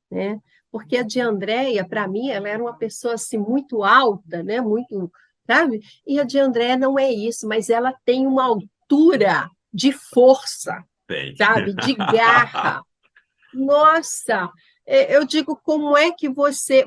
né? Porque a de Andréia, para mim, ela era uma pessoa assim muito alta, né? Muito, sabe? E a de Andréia não é isso, mas ela tem uma altura de força, Bem. sabe? De garra. Nossa, eu digo, como é que você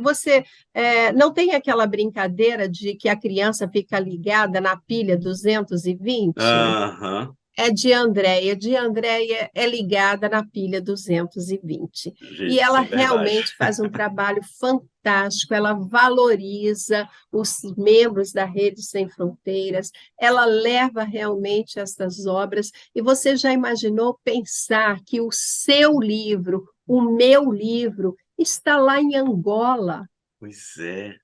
não tem aquela brincadeira de que a criança fica ligada na pilha 220? Aham. É de Andréia. De Andréia é ligada na pilha 220. E Gente, isso ela é verdade. realmente faz um trabalho fantástico, ela valoriza os membros da Rede Sem Fronteiras, ela leva realmente essas obras. E você já imaginou pensar que o seu livro, o meu livro, está lá em Angola? Pois é,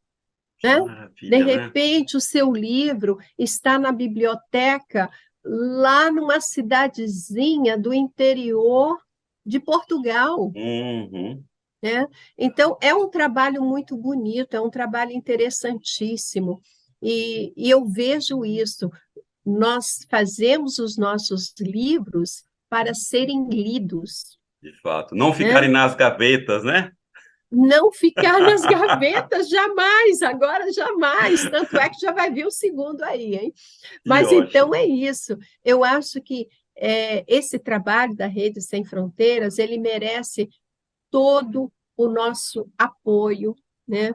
que Né? De maravilha, né? repente, o seu livro está na biblioteca lá numa cidadezinha do interior de Portugal, Uhum. né? Então, é um trabalho muito bonito, é um trabalho interessantíssimo. E eu vejo isso. Nós fazemos os nossos livros para serem lidos, De fato. Não né? ficarem nas gavetas, né? Não ficar nas gavetas, jamais, agora jamais. Tanto é que já vai vir o segundo aí, hein? Que Mas então ótimo. é isso. Eu acho que esse trabalho da Rede Sem Fronteiras, ele merece todo o nosso apoio, né?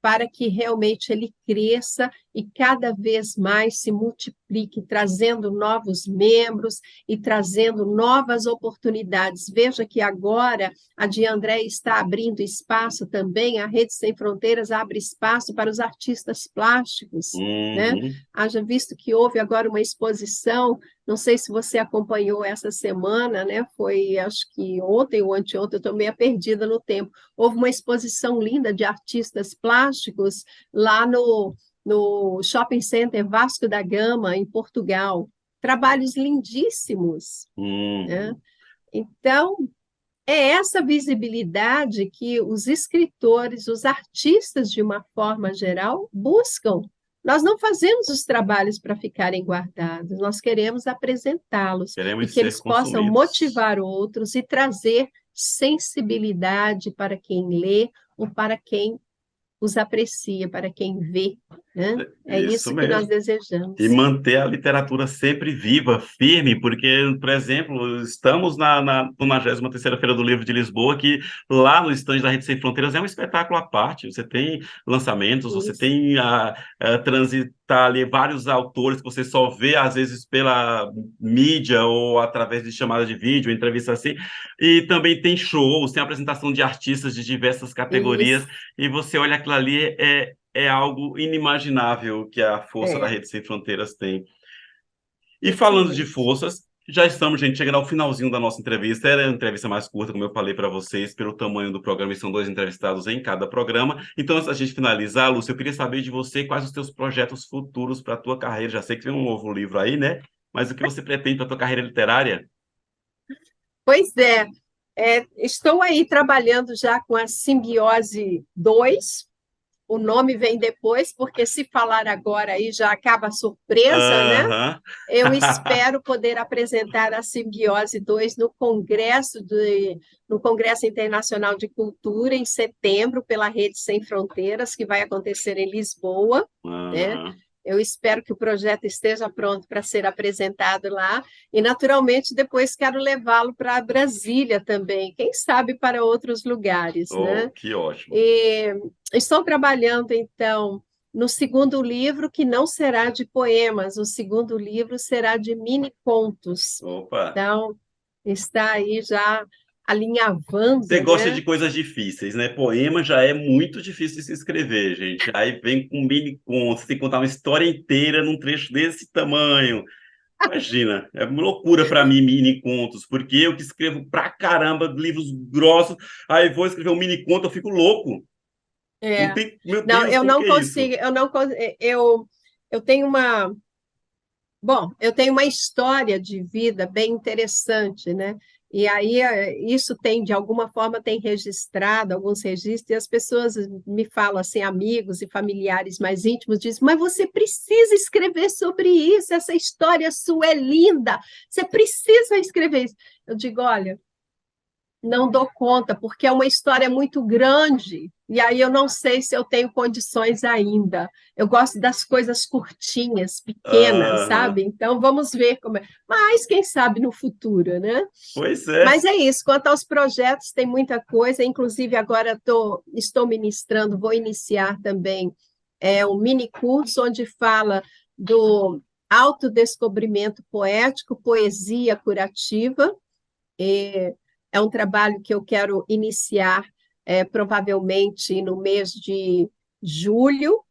Para que realmente ele cresça e cada vez mais se multiplique, trazendo novos membros e trazendo novas oportunidades. Veja que agora a de André está abrindo espaço também, a Rede Sem Fronteiras abre espaço para os artistas plásticos, né? Uhum. Haja visto que houve agora uma exposição, não sei se você acompanhou essa semana, né? Foi, acho que ontem ou anteontem, eu estou meio perdida no tempo. Houve uma exposição linda de artistas plásticos lá no Shopping Center Vasco da Gama, em Portugal. Trabalhos lindíssimos, né? Uhum. Então, é essa visibilidade que os escritores, os artistas, de uma forma geral, buscam. Nós não fazemos os trabalhos para ficarem guardados, nós queremos apresentá-los e Queremos que ser eles possam consumidos. motivar outros e trazer sensibilidade para quem lê ou para quem os aprecia, para quem vê, né? É isso que nós mesmo. E desejamos. manter a literatura sempre viva, firme, porque, por exemplo, estamos na 93ª Feira do Livro de Lisboa, que lá no estande da Rede Sem Fronteiras é um espetáculo à parte. Você tem lançamentos, você Isso. tem a transitar ali vários autores que você só vê, às vezes, pela mídia ou através de chamada de vídeo, entrevista assim, e também tem shows, tem apresentação de artistas de diversas categorias, Isso, e você olha aquilo ali, é algo inimaginável que a força da é, Rede Sem Fronteiras tem. E isso falando de mesmo. forças, já estamos, gente, chegando ao finalzinho da nossa entrevista. Era uma entrevista mais curta, como eu falei para vocês, pelo tamanho do programa, e são 2 entrevistados em cada programa. Então, antes da gente finalizar, Lúcia, eu queria saber de você quais os teus projetos futuros para a tua carreira. Já sei que tem um novo livro aí, né? Mas o que você pretende para a tua carreira literária? Pois estou aí trabalhando já com a Simbiose 2. O nome vem depois, porque se falar agora aí já acaba a surpresa, né? Aham. Eu espero poder apresentar a Simbiose 2 no Congresso Internacional de Cultura, em setembro, pela Rede Sem Fronteiras, que vai acontecer em Lisboa, né? Aham. Eu espero que o projeto esteja pronto para ser apresentado lá e, naturalmente, depois quero levá-lo para Brasília também, quem sabe para outros lugares, Oh, né? que ótimo. E estou trabalhando, então, no segundo livro, que não será de poemas, o segundo livro será de mini contos. Opa! Então, está aí já Você alinhavando, gosta né? de coisas difíceis, né? Poema já é muito difícil de se escrever, gente. Aí vem com mini contos, você tem que contar uma história inteira num trecho desse tamanho. Imagina, é uma loucura para mim mini contos, porque eu que escrevo pra caramba livros grossos, aí vou escrever um mini conto, eu fico louco. Não É. tem, meu Não, Deus, eu como não que é isso? consigo, eu tenho eu tenho uma história de vida bem interessante, né? E aí isso tem, de alguma forma, tem registrado alguns registros, e as pessoas me falam assim, amigos e familiares mais íntimos, dizem, mas você precisa escrever sobre isso, essa história sua é linda, você precisa escrever isso. Eu digo, olha, não dou conta, porque é uma história muito grande, e aí eu não sei se eu tenho condições ainda. Eu gosto das coisas curtinhas, pequenas, Aham. sabe? Então vamos ver como é. Mas quem sabe no futuro, né? Pois é. Mas é isso, quanto aos projetos, tem muita coisa, inclusive agora estou ministrando, vou iniciar também um mini curso onde fala do autodescobrimento poético, poesia curativa. É um trabalho que eu quero iniciar provavelmente no mês de julho,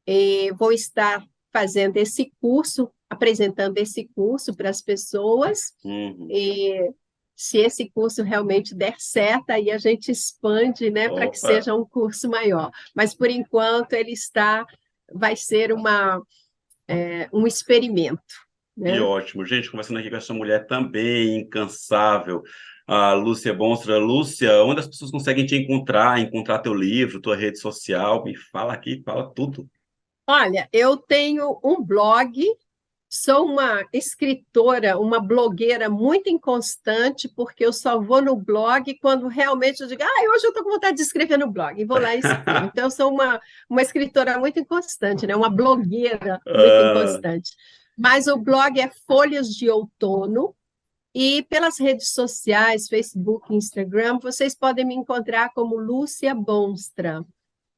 e vou estar fazendo esse curso, apresentando esse curso para as pessoas, Uhum. e se esse curso realmente der certo, aí a gente expande, né, para que Opa, seja um curso maior. Mas, por enquanto, vai ser um experimento, que né? ótimo. Gente, conversando aqui com essa mulher também incansável, a Lúcia Bonstra. Lúcia, onde as pessoas conseguem te encontrar teu livro, tua rede social? Me fala aqui, fala tudo. Olha, eu tenho um blog. Sou uma escritora, uma blogueira muito inconstante, porque eu só vou no blog quando realmente eu digo, hoje eu estou com vontade de escrever no blog, e vou lá e escrevo. Então, eu sou uma escritora muito inconstante, né? Uma blogueira muito Ah, inconstante. Mas o blog é Folhas de Outono, e pelas redes sociais, Facebook, Instagram, vocês podem me encontrar como Lúcia Bonstra.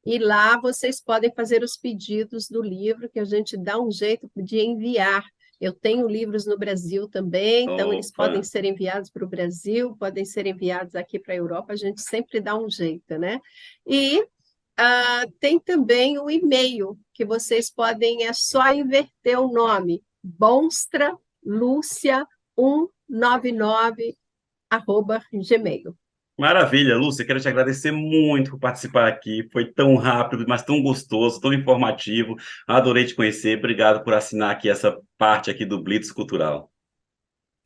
E lá vocês podem fazer os pedidos do livro, que a gente dá um jeito de enviar. Eu tenho livros no Brasil também, então eles podem opa, ser enviados para o Brasil, podem ser enviados aqui para a Europa, a gente sempre dá um jeito, né? E tem também o e-mail, que vocês podem, é só inverter o nome, bonstralucia199@gmail. maravilha, Lúcia. Quero te agradecer muito por participar aqui. Foi tão rápido, mas tão gostoso, tão informativo. Adorei te conhecer. Obrigado por assinar aqui essa parte aqui do Blitz Cultural.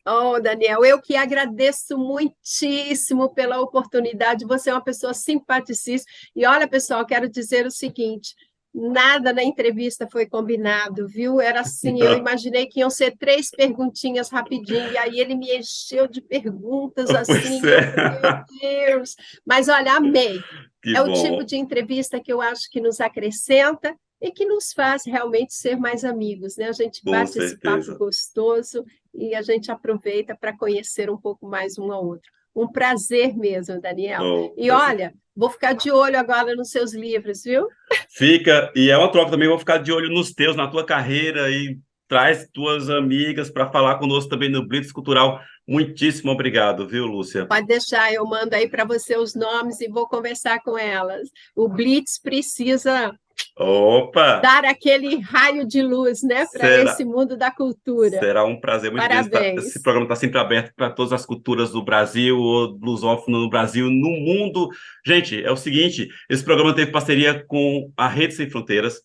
Oh, Daniel, eu que agradeço muitíssimo pela oportunidade. Você é uma pessoa simpaticíssima. E olha, pessoal, quero dizer o seguinte: Nada na entrevista foi combinado, viu? Era assim, eu imaginei que iam ser 3 perguntinhas rapidinho, e aí ele me encheu de perguntas Pois assim, e eu é. falei, meu Deus! Mas olha, amei. Que É o tipo bom, de entrevista que eu acho que nos acrescenta e que nos faz realmente ser mais amigos, né? A gente com bate esse papo certeza. gostoso e a gente aproveita para conhecer um pouco mais um ao outro. Um prazer mesmo, Daniel. Oh, E prazer. olha, vou ficar de olho agora nos seus livros, viu? Fica, e é uma troca também, vou ficar de olho nos teus, na tua carreira e traz tuas amigas para falar conosco também no Blitz Cultural. Muitíssimo obrigado, viu, Lúcia? Pode deixar, eu mando aí para você os nomes e vou conversar com elas. O Blitz precisa Opa! dar aquele raio de luz, né, para esse Será, mundo da cultura. será um prazer muito grande. Esse Parabéns. programa está sempre aberto para todas as culturas do Brasil, ou lusófono no Brasil, no mundo. Gente, é o seguinte: esse programa teve parceria com a Rede Sem Fronteiras,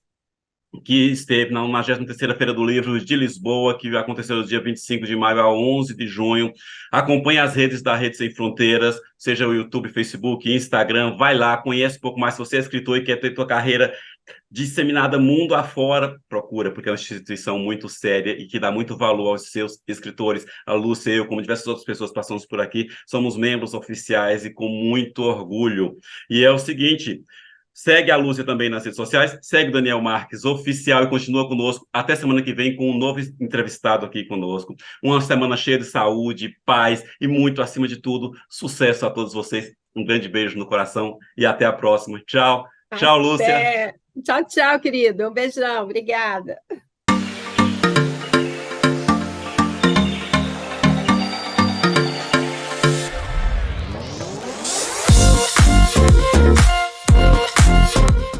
que esteve na 93ª Feira do Livro de Lisboa, que aconteceu do dia 25 de maio a 11 de junho. Acompanhe as redes da Rede Sem Fronteiras, seja o YouTube, Facebook, Instagram. Vai lá, conhece um pouco mais. Se você é escritor e quer ter sua carreira disseminada mundo afora, procura, porque é uma instituição muito séria e que dá muito valor aos seus escritores. A Lúcia e eu, como diversas outras pessoas passamos por aqui, somos membros oficiais e com muito orgulho. E é o seguinte, segue a Lúcia também nas redes sociais, segue o Daniel Marques oficial e continua conosco até semana que vem com um novo entrevistado aqui conosco. Uma semana cheia de saúde, paz e muito, acima de tudo, sucesso a todos vocês. Um grande beijo no coração e até a próxima. Tchau. Tchau, Lúcia. Até. Tchau, tchau, querido. Um beijão. Obrigada.